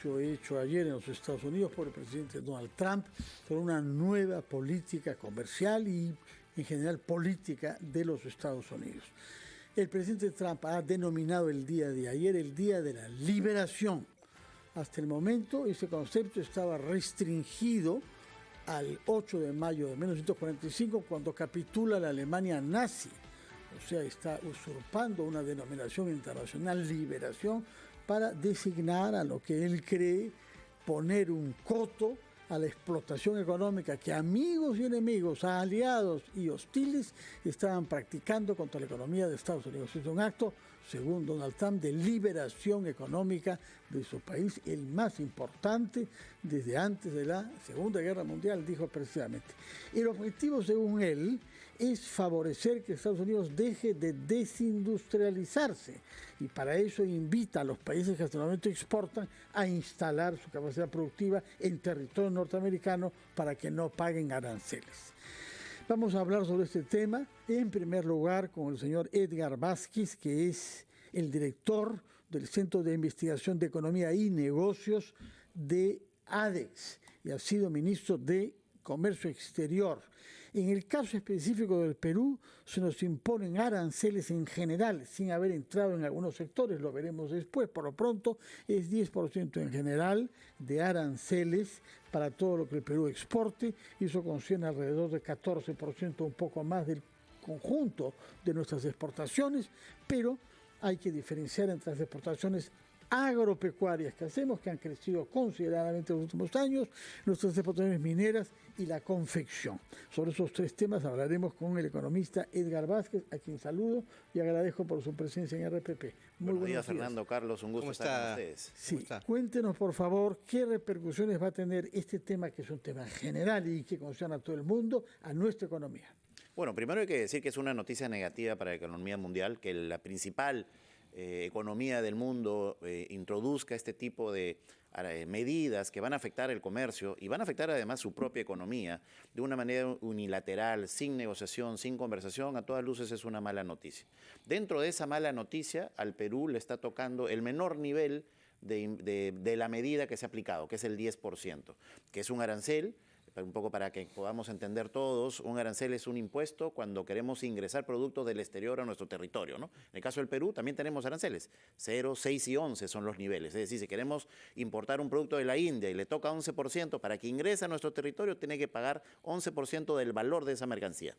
anuncio hecho ayer en los Estados Unidos por el presidente Donald Trump sobre una nueva política comercial y en general política de los Estados Unidos. El presidente Trump ha denominado el día de ayer el Día de la Liberación. Hasta el momento ese concepto estaba restringido al 8 de mayo de 1945 cuando capitula la Alemania nazi. O sea, está usurpando una denominación internacional, liberación, para designar a lo que él cree poner un coto a la explotación económica que amigos y enemigos, aliados y hostiles estaban practicando contra la economía de Estados Unidos. Es un acto, según Donald Trump, de liberación económica de su país, el más importante desde antes de la Segunda Guerra Mundial, dijo precisamente. El objetivo, según él, es favorecer que Estados Unidos deje de desindustrializarse y para eso invita a los países que hasta el momento exportan a instalar su capacidad productiva en territorio norteamericano para que no paguen aranceles. Vamos a hablar sobre este tema, en primer lugar con el señor Edgar Vázquez, que es el director del Centro de Investigación de Economía y Negocios de ADEX y ha sido ministro de Comercio Exterior. En el caso específico del Perú, se nos imponen aranceles en general, sin haber entrado en algunos sectores, lo veremos después. Por lo pronto, es 10% en general de aranceles para todo lo que el Perú exporte, y eso concierne alrededor de 14%, un poco más del conjunto de nuestras exportaciones, pero hay que diferenciar entre las exportaciones agropecuarias que hacemos, que han crecido considerablemente en los últimos años, nuestras exportaciones mineras y la confección. Sobre esos tres temas hablaremos con el economista Edgar Vázquez, a quien saludo y agradezco por su presencia en RPP. Buenos días, Fernando, Carlos, un gusto estar con ustedes. Sí, cuéntenos por favor qué repercusiones va a tener este tema, que es un tema general y que concierne a todo el mundo, a nuestra economía. Bueno, primero hay que decir que es una noticia negativa para la economía mundial, que la principal economía del mundo introduzca este tipo de medidas que van a afectar el comercio y van a afectar además su propia economía de una manera unilateral, sin negociación, sin conversación. A todas luces es una mala noticia. Dentro de esa mala noticia, al Perú le está tocando el menor nivel de la medida que se ha aplicado, que es el 10%, que es un arancel. Un poco para que podamos entender todos, un arancel es un impuesto cuando queremos ingresar productos del exterior a nuestro territorio, ¿no? En el caso del Perú también tenemos aranceles, 0, 6 y 11 son los niveles. Es decir, si queremos importar un producto de la India y le toca 11%, para que ingrese a nuestro territorio tiene que pagar 11% del valor de esa mercancía.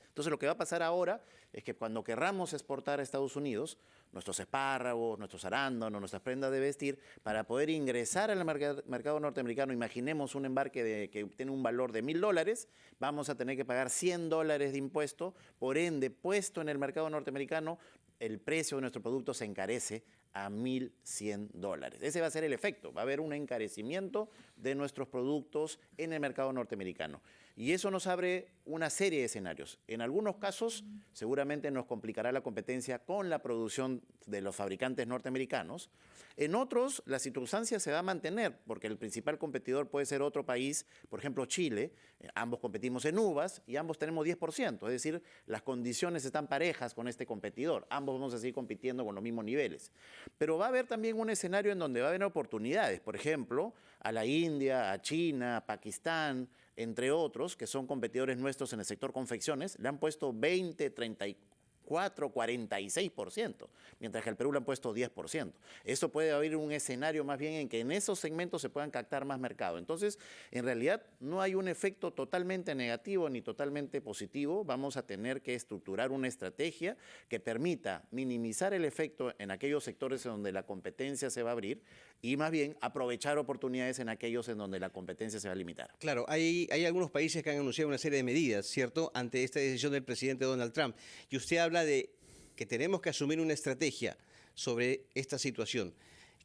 Entonces lo que va a pasar ahora es que cuando querramos exportar a Estados Unidos, nuestros espárragos, nuestros arándanos, nuestras prendas de vestir, para poder ingresar al mercado norteamericano, imaginemos un embarque que tiene un valor de $1.000, vamos a tener que pagar $100 de impuesto, por ende, puesto en el mercado norteamericano, el precio de nuestro producto se encarece a $1.100. Ese va a ser el efecto, va a haber un encarecimiento de nuestros productos en el mercado norteamericano. Y eso nos abre una serie de escenarios. En algunos casos, seguramente nos complicará la competencia con la producción de los fabricantes norteamericanos. En otros, la circunstancia se va a mantener, porque el principal competidor puede ser otro país, por ejemplo, Chile. Ambos competimos en uvas y ambos tenemos 10%. Es decir, las condiciones están parejas con este competidor. Ambos vamos a seguir compitiendo con los mismos niveles. Pero va a haber también un escenario en donde va a haber oportunidades. Por ejemplo, a la India, a China, a Pakistán, entre otros, que son competidores nuestros en el sector confecciones, le han puesto 20, 34, 46%, mientras que al Perú le han puesto 10%. Eso puede haber un escenario más bien en que en esos segmentos se puedan captar más mercado. Entonces, en realidad, no hay un efecto totalmente negativo ni totalmente positivo. Vamos a tener que estructurar una estrategia que permita minimizar el efecto en aquellos sectores en donde la competencia se va a abrir y más bien aprovechar oportunidades en aquellos en donde la competencia se va a limitar. Claro, hay algunos países que han anunciado una serie de medidas, ¿cierto?, ante esta decisión del presidente Donald Trump. Y usted habla de que tenemos que asumir una estrategia sobre esta situación.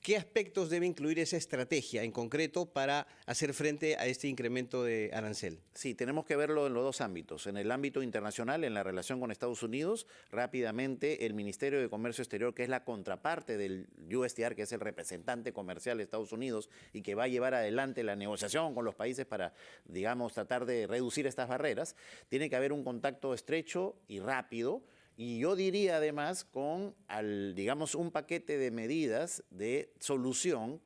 ¿Qué aspectos debe incluir esa estrategia en concreto para hacer frente a este incremento de arancel? Sí, tenemos que verlo en los dos ámbitos. En el ámbito internacional, en la relación con Estados Unidos, rápidamente el Ministerio de Comercio Exterior, que es la contraparte del USTR, que es el representante comercial de Estados Unidos y que va a llevar adelante la negociación con los países para, digamos, tratar de reducir estas barreras, tiene que haber un contacto estrecho y rápido. Y yo diría además digamos, un paquete de medidas de solución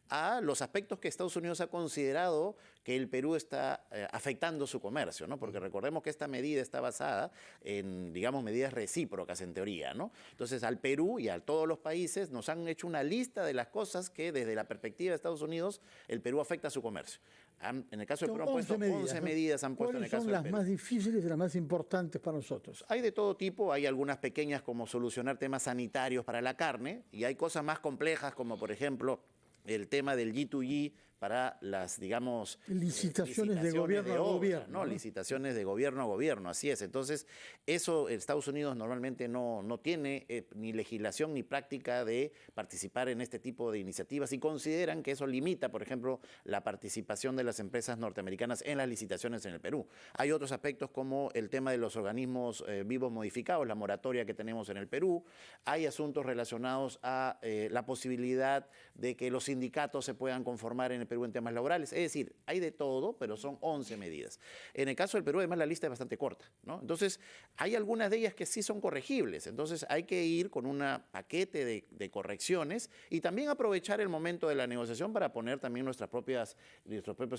a los aspectos que Estados Unidos ha considerado que el Perú está afectando su comercio, ¿no? Porque recordemos que esta medida está basada en, digamos, medidas recíprocas en teoría, ¿no? Entonces, al Perú y a todos los países nos han hecho una lista de las cosas que desde la perspectiva de Estados Unidos el Perú afecta a su comercio. En el caso del Perú han puesto 11 medidas, han puesto en el caso del Perú. ¿Cuáles son las más difíciles y las más importantes para nosotros? Hay de todo tipo, hay algunas pequeñas como solucionar temas sanitarios para la carne y hay cosas más complejas como por ejemplo el tema del G2G para las, digamos, licitaciones de gobierno a gobierno. ¿no? Licitaciones de gobierno a gobierno, así es. Entonces, eso Estados Unidos normalmente no tiene ni legislación ni práctica de participar en este tipo de iniciativas y consideran que eso limita, por ejemplo, la participación de las empresas norteamericanas en las licitaciones en el Perú. Hay otros aspectos como el tema de los organismos vivos modificados, la moratoria que tenemos en el Perú. Hay asuntos relacionados a la posibilidad de que los sindicatos se puedan conformar en el Perú en temas laborales. Es decir, hay de todo, pero son 11 medidas. En el caso del Perú, además, la lista es bastante corta, ¿no? Entonces, hay algunas de ellas que sí son corregibles. Entonces, hay que ir con un paquete de correcciones y también aprovechar el momento de la negociación para poner también nuestros propios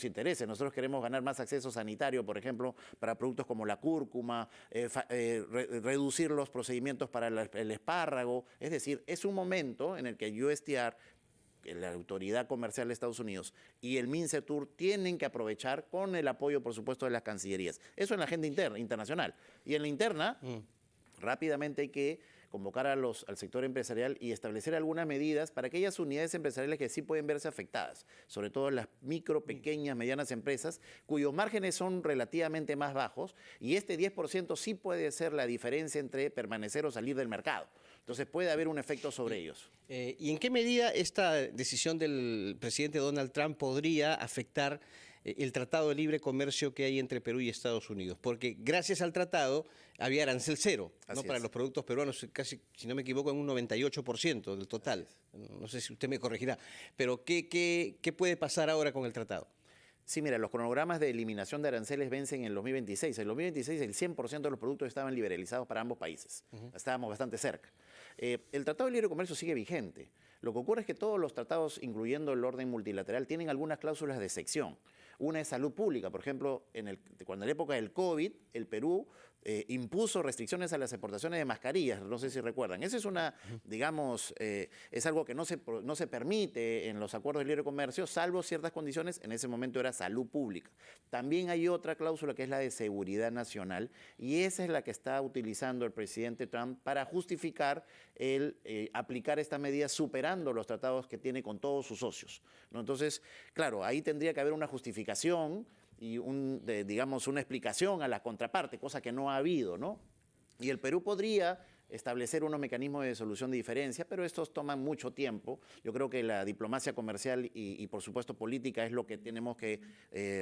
intereses. Nosotros queremos ganar más acceso sanitario, por ejemplo, para productos como la cúrcuma, reducir los procedimientos para el espárrago. Es decir, es un momento en el que USTR, la Autoridad Comercial de Estados Unidos y el MINCETUR tienen que aprovechar con el apoyo, por supuesto, de las cancillerías. Eso en la agenda internacional. Y en la interna, rápidamente hay que convocar al sector empresarial y establecer algunas medidas para aquellas unidades empresariales que sí pueden verse afectadas, sobre todo las micro, pequeñas, medianas empresas, cuyos márgenes son relativamente más bajos, y este 10% sí puede ser la diferencia entre permanecer o salir del mercado. Entonces puede haber un efecto sobre ellos. ¿Y en qué medida esta decisión del presidente Donald Trump podría afectar el Tratado de Libre Comercio que hay entre Perú y Estados Unidos? Porque gracias al tratado había arancel cero, ¿no? Para los productos peruanos, casi, si no me equivoco, en un 98% del total. No sé si usted me corregirá. Pero ¿qué puede pasar ahora con el tratado? Sí, mira, los cronogramas de eliminación de aranceles vencen en el 2026. En el 2026 el 100% de los productos estaban liberalizados para ambos países. Estábamos bastante cerca. El Tratado de Libre Comercio sigue vigente. Lo que ocurre es que todos los tratados, incluyendo el orden multilateral, tienen algunas cláusulas de excepción. Una es salud pública. Por ejemplo, cuando en la época del COVID, el Perú impuso restricciones a las exportaciones de mascarillas, no sé si recuerdan. Esa es digamos, es algo que no se permite en los acuerdos de libre comercio, salvo ciertas condiciones. En ese momento era salud pública. También hay otra cláusula que es la de seguridad nacional, y esa es la que está utilizando el presidente Trump para justificar el aplicar esta medida superando los tratados que tiene con todos sus socios, ¿no? Entonces, claro, ahí tendría que haber una justificación y digamos, una explicación a la contraparte, cosa que no ha habido, ¿no? Y el Perú podría establecer unos mecanismos de solución de diferencia, pero estos toman mucho tiempo. Yo creo que la diplomacia comercial y por supuesto política es lo que tenemos que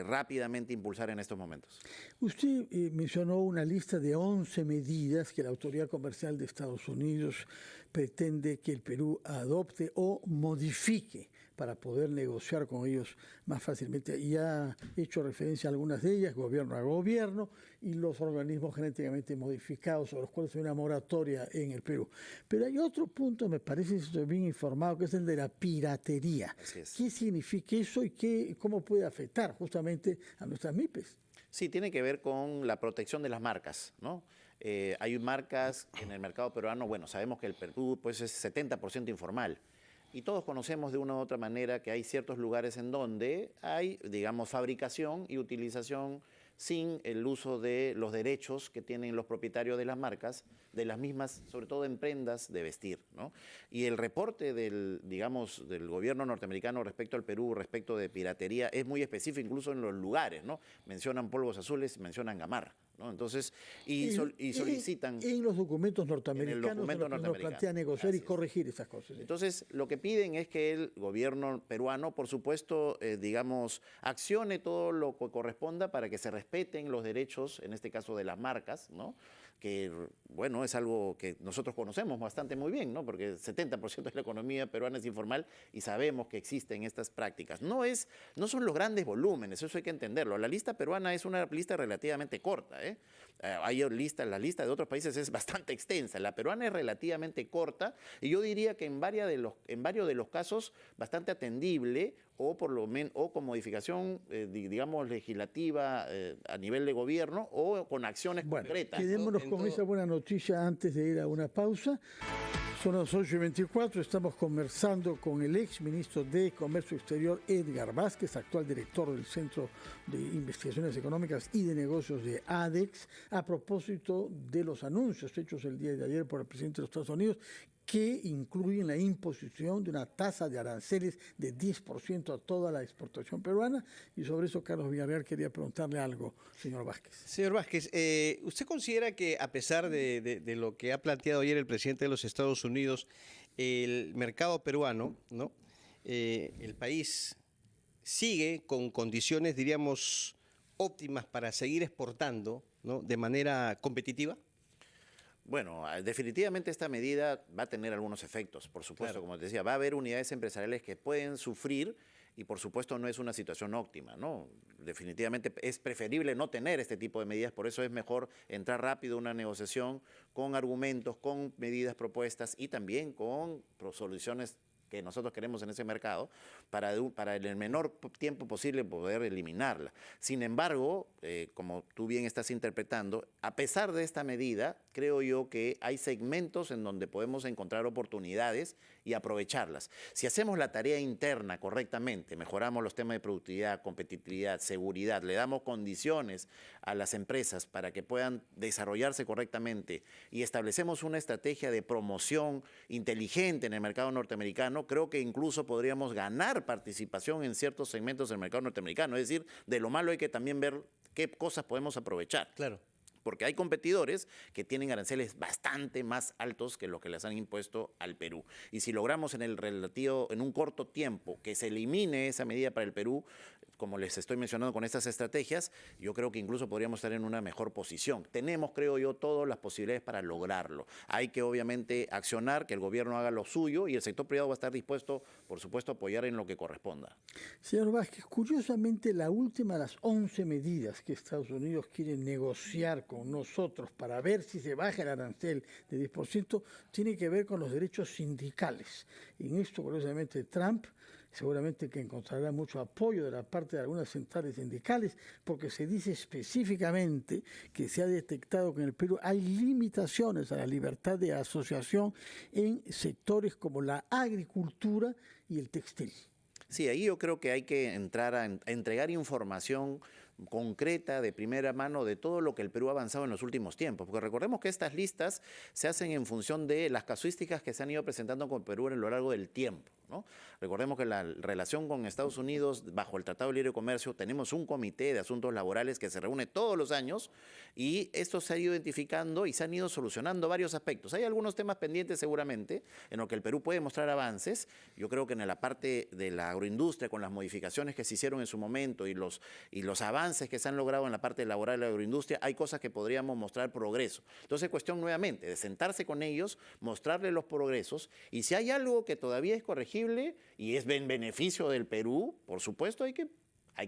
rápidamente impulsar en estos momentos. Usted mencionó una lista de 11 medidas que la Autoridad Comercial de Estados Unidos pretende que el Perú adopte o modifique para poder negociar con ellos más fácilmente. Y ha hecho referencia a algunas de ellas, gobierno a gobierno, y los organismos genéticamente modificados, sobre los cuales hay una moratoria en el Perú. Pero hay otro punto, me parece, que estoy bien informado, que es el de la piratería. ¿Qué significa eso y cómo puede afectar justamente a nuestras MIPES? Sí, tiene que ver con la protección de las marcas, ¿no? Hay marcas en el mercado peruano, bueno, sabemos que el Perú pues, es 70% informal. Y todos conocemos de una u otra manera que hay ciertos lugares en donde hay, digamos, fabricación y utilización sin el uso de los derechos que tienen los propietarios de las marcas, de las mismas, sobre todo en prendas de vestir, ¿no? Y el reporte del gobierno norteamericano respecto al Perú, respecto de piratería, es muy específico incluso en los lugares, ¿no? Mencionan polvos azules, mencionan gamarra, ¿no? Entonces, y solicitan... En los documentos norteamericanos nos plantea negociar y corregir esas cosas. Entonces, lo que piden es que el gobierno peruano, por supuesto, digamos, accione todo lo que corresponda para que se respeten los derechos, en este caso de las marcas, ¿no? que, bueno, es algo que nosotros conocemos bastante muy bien, ¿no? Porque el 70% de la economía peruana es informal y sabemos que existen estas prácticas. No son los grandes volúmenes, eso hay que entenderlo. La lista peruana es una lista relativamente corta, ¿eh? La lista de otros países es bastante extensa. La peruana es relativamente corta y yo diría que en varios de los casos bastante atendible o por lo menos o con modificación, digamos, legislativa a nivel de gobierno o con acciones concretas. Quedémonos con esa buena noticia antes de ir a una pausa. Son las 8:24, estamos conversando con el ex ministro de Comercio Exterior, Edgar Vázquez, actual director del Centro de Investigaciones Económicas y de Negocios de ADEX, a propósito de los anuncios hechos el día de ayer por el presidente de los Estados Unidos, que incluyen la imposición de una tasa de aranceles de 10% a toda la exportación peruana. Y sobre eso, Carlos Villarreal quería preguntarle algo, señor Vázquez. Señor Vázquez, ¿usted considera que a pesar de lo que ha planteado ayer el presidente de los Estados Unidos, el mercado peruano, ¿no? El país sigue con condiciones, diríamos, óptimas para seguir exportando, ¿no?, de manera competitiva? Bueno, definitivamente esta medida va a tener algunos efectos, por supuesto, claro. Como te decía, va a haber unidades empresariales que pueden sufrir y por supuesto no es una situación óptima, ¿no? Definitivamente es preferible no tener este tipo de medidas, por eso es mejor entrar rápido a una negociación con argumentos, con medidas propuestas y también con soluciones que nosotros queremos en ese mercado, para en el menor tiempo posible poder eliminarla. Sin embargo, como tú bien estás interpretando, a pesar de esta medida, creo yo que hay segmentos en donde podemos encontrar oportunidades y aprovecharlas. Si hacemos la tarea interna correctamente, mejoramos los temas de productividad, competitividad, seguridad, le damos condiciones a las empresas para que puedan desarrollarse correctamente y establecemos una estrategia de promoción inteligente en el mercado norteamericano, creo que incluso podríamos ganar participación en ciertos segmentos del mercado norteamericano. Es decir, de lo malo hay que también ver qué cosas podemos aprovechar. Claro. Porque hay competidores que tienen aranceles bastante más altos que los que les han impuesto al Perú. Y si logramos en un corto tiempo que se elimine esa medida para el Perú, como les estoy mencionando con estas estrategias, yo creo que incluso podríamos estar en una mejor posición. Tenemos, creo yo, todas las posibilidades para lograrlo. Hay que obviamente accionar, que el gobierno haga lo suyo y el sector privado va a estar dispuesto, por supuesto, a apoyar en lo que corresponda. Señor Vázquez, curiosamente la última de las 11 medidas que Estados Unidos quiere negociar con nosotros para ver si se baja el arancel de 10%, tiene que ver con los derechos sindicales. Y en esto, curiosamente, Trump seguramente que encontrará mucho apoyo de la parte de algunas centrales sindicales, porque se dice específicamente que se ha detectado que en el Perú hay limitaciones a la libertad de asociación en sectores como la agricultura y el textil. Sí, ahí yo creo que hay que entrar a entregar información concreta, de primera mano, de todo lo que el Perú ha avanzado en los últimos tiempos. Porque recordemos que estas listas se hacen en función de las casuísticas que se han ido presentando con Perú a lo largo del tiempo, ¿no? Recordemos que la relación con Estados Unidos, bajo el Tratado de Libre Comercio, tenemos un comité de asuntos laborales que se reúne todos los años y esto se ha ido identificando y se han ido solucionando varios aspectos. Hay algunos temas pendientes seguramente en los que el Perú puede mostrar avances. Yo creo que en la parte de la agroindustria, con las modificaciones que se hicieron en su momento y los avances que se han logrado en la parte laboral de la agroindustria, hay cosas que podríamos mostrar progreso. Entonces, cuestión nuevamente de sentarse con ellos, mostrarles los progresos y si hay algo que todavía es corregible y es en beneficio del Perú, por supuesto hay que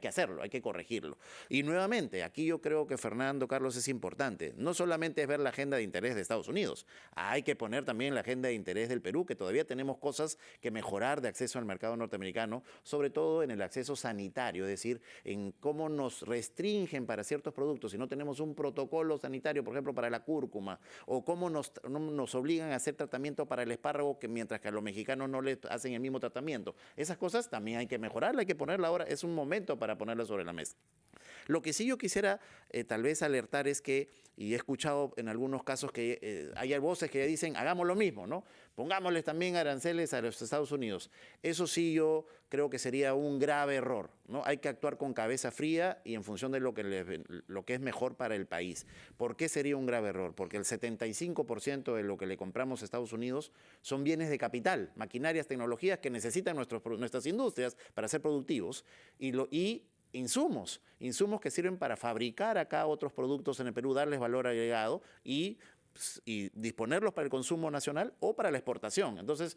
hacerlo, hay que corregirlo. Y nuevamente, aquí yo creo que Fernando, Carlos, es importante. No solamente es ver la agenda de interés de Estados Unidos, hay que poner también la agenda de interés del Perú, que todavía tenemos cosas que mejorar de acceso al mercado norteamericano, sobre todo en el acceso sanitario, es decir, en cómo nos restringen para ciertos productos si no tenemos un protocolo sanitario, por ejemplo, para la cúrcuma, o cómo nos obligan a hacer tratamiento para el espárrago, que mientras que a los mexicanos no les hacen el mismo tratamiento. Esas cosas también hay que mejorarlas, hay que ponerla ahora, es un momento para ponerla sobre la mesa. Lo que sí yo quisiera tal vez alertar es que, y he escuchado en algunos casos que hay voces que dicen, hagamos lo mismo, ¿no? Pongámosles también aranceles a los Estados Unidos. Eso sí yo creo que sería un grave error, ¿no? Hay que actuar con cabeza fría y en función de lo que es mejor para el país. ¿Por qué sería un grave error? Porque el 75% de lo que le compramos a Estados Unidos son bienes de capital, maquinarias, tecnologías que necesitan nuestras industrias para ser productivos y insumos que sirven para fabricar acá otros productos en el Perú, darles valor agregado y disponerlos para el consumo nacional o para la exportación. Entonces,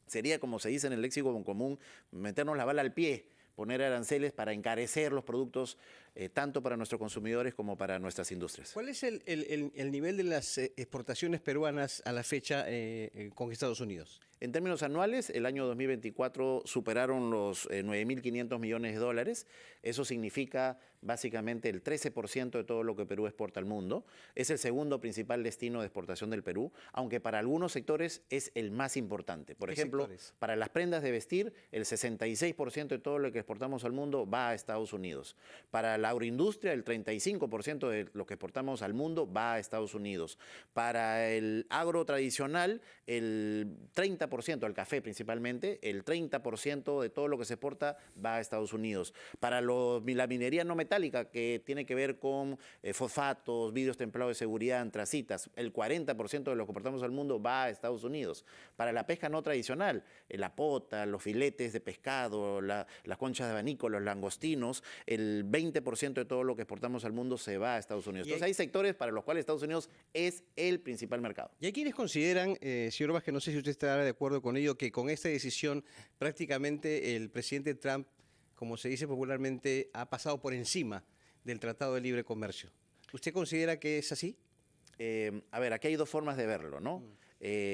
sería, como se dice en el léxico común, meternos la bala al pie, poner aranceles para encarecer los productos tanto para nuestros consumidores como para nuestras industrias. ¿Cuál es el nivel de las exportaciones peruanas a la fecha con Estados Unidos? En términos anuales, el año 2024 superaron los 9.500 millones de dólares. Eso significa básicamente el 13% de todo lo que Perú exporta al mundo. Es el segundo principal destino de exportación del Perú, aunque para algunos sectores es el más importante. Por ejemplo, para las prendas de vestir, el 66% de todo lo que exportamos al mundo va a Estados Unidos. Para la agroindustria, el 35% de lo que exportamos al mundo va a Estados Unidos. Para el agro tradicional, el 30%, el café principalmente, el 30% de todo lo que se exporta va a Estados Unidos. Para la minería no metálica, que tiene que ver con fosfatos, vidrios templados de seguridad, antracitas, el 40% de lo que exportamos al mundo va a Estados Unidos. Para la pesca no tradicional, la pota, los filetes de pescado, las conchas de abanico, los langostinos, el 20% de todo lo que exportamos al mundo se va a Estados Unidos. Entonces hay sectores para los cuales Estados Unidos es el principal mercado. Y hay quienes consideran, señor Vázquez, no sé si usted estará de acuerdo con ello, que con esta decisión prácticamente el presidente Trump, como se dice popularmente, ha pasado por encima del Tratado de Libre Comercio. ¿Usted considera que es así? A ver, aquí hay dos formas de verlo, ¿no?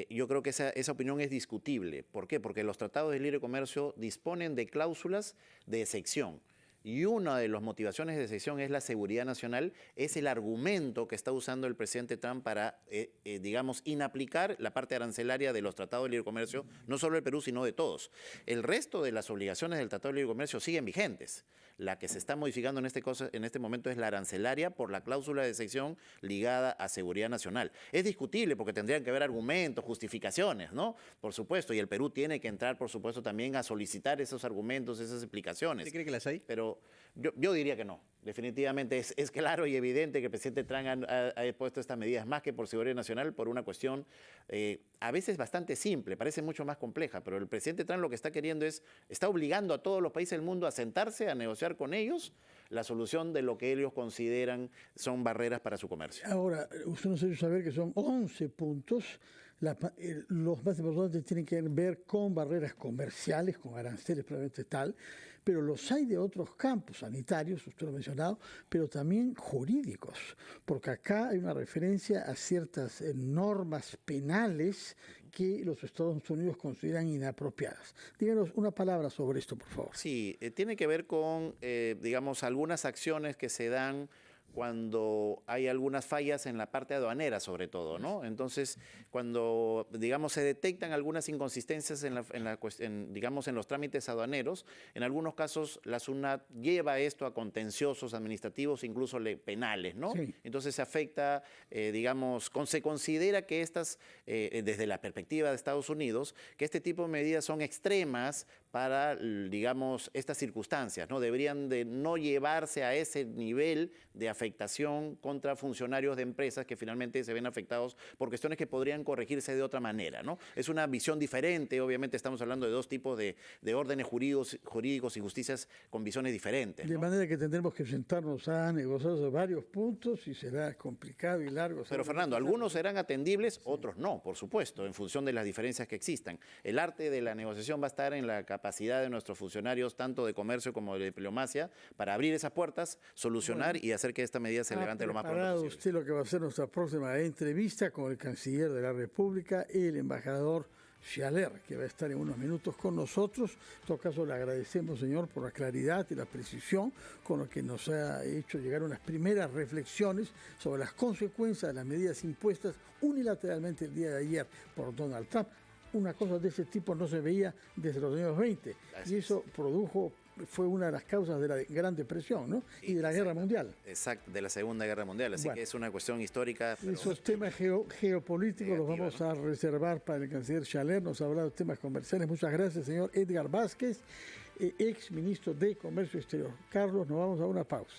Yo creo que esa opinión es discutible. ¿Por qué? Porque los tratados de libre comercio disponen de cláusulas de excepción. Y una de las motivaciones de excepción es la seguridad nacional, es el argumento que está usando el presidente Trump para, digamos, inaplicar la parte arancelaria de los tratados de libre comercio, no solo del Perú, sino de todos. El resto de las obligaciones del Tratado de Libre Comercio siguen vigentes. La que se está modificando en este momento es la arancelaria por la cláusula de excepción ligada a seguridad nacional. Es discutible porque tendrían que haber argumentos, justificaciones, ¿no? Por supuesto, y el Perú tiene que entrar, por supuesto, también a solicitar esos argumentos, esas explicaciones. ¿Usted cree que las hay? Pero yo diría que no. Definitivamente es claro y evidente que el presidente Trump ha puesto estas medidas más que por seguridad nacional, por una cuestión a veces bastante simple, parece mucho más compleja, pero el presidente Trump lo que está queriendo está obligando a todos los países del mundo a sentarse, a negociar con ellos la solución de lo que ellos consideran son barreras para su comercio. Ahora, usted nos ha hecho saber que son 11 puntos. Los más importantes tienen que ver con barreras comerciales, con aranceles probablemente tal, pero los hay de otros campos sanitarios, usted lo ha mencionado, pero también jurídicos, porque acá hay una referencia a ciertas normas penales que los Estados Unidos consideran inapropiadas. Díganos una palabra sobre esto, por favor. Sí, tiene que ver con, digamos, algunas acciones que se dan cuando hay algunas fallas en la parte aduanera, sobre todo, ¿no? Entonces, cuando, digamos, se detectan algunas inconsistencias digamos, en los trámites aduaneros, en algunos casos la SUNAT lleva esto a contenciosos administrativos, incluso penales, ¿no? Sí. Entonces se afecta, digamos, se considera que desde la perspectiva de Estados Unidos, que este tipo de medidas son extremas para, digamos, estas circunstancias, ¿no? Deberían de no llevarse a ese nivel de afectación contra funcionarios de empresas que finalmente se ven afectados por cuestiones que podrían corregirse de otra manera, ¿no? Es una visión diferente, obviamente estamos hablando de dos tipos de órdenes jurídicos y justicias con visiones diferentes, ¿no? De manera que tendremos que sentarnos a negociar sobre varios puntos y será complicado y largo. Pero Fernando, algunos serán atendibles, sí. Otros no, por supuesto, en función de las diferencias que existan. El arte de la negociación va a estar en la capacidad de nuestros funcionarios, tanto de comercio como de diplomacia, para abrir esas puertas, solucionar y hacer que esta medida se levante lo más pronto posible. Usted lo que va a hacer nuestra próxima entrevista con el canciller de la República, el embajador Schaller, que va a estar en unos minutos con nosotros. En todo caso, le agradecemos, señor, por la claridad y la precisión con lo que nos ha hecho llegar unas primeras reflexiones sobre las consecuencias de las medidas impuestas unilateralmente el día de ayer por Donald Trump. Una cosa de ese tipo no se veía desde los años 20 y eso fue una de las causas de la Gran Depresión, ¿no? Y de la Guerra Mundial. Exacto, de la Segunda Guerra Mundial, así que es una cuestión histórica. Pero esos temas geopolíticos los vamos a reservar para el canciller Schaller. Nos ha hablado de temas comerciales. Muchas gracias, señor Edgar Vázquez, ex ministro de Comercio Exterior. Carlos, nos vamos a una pausa.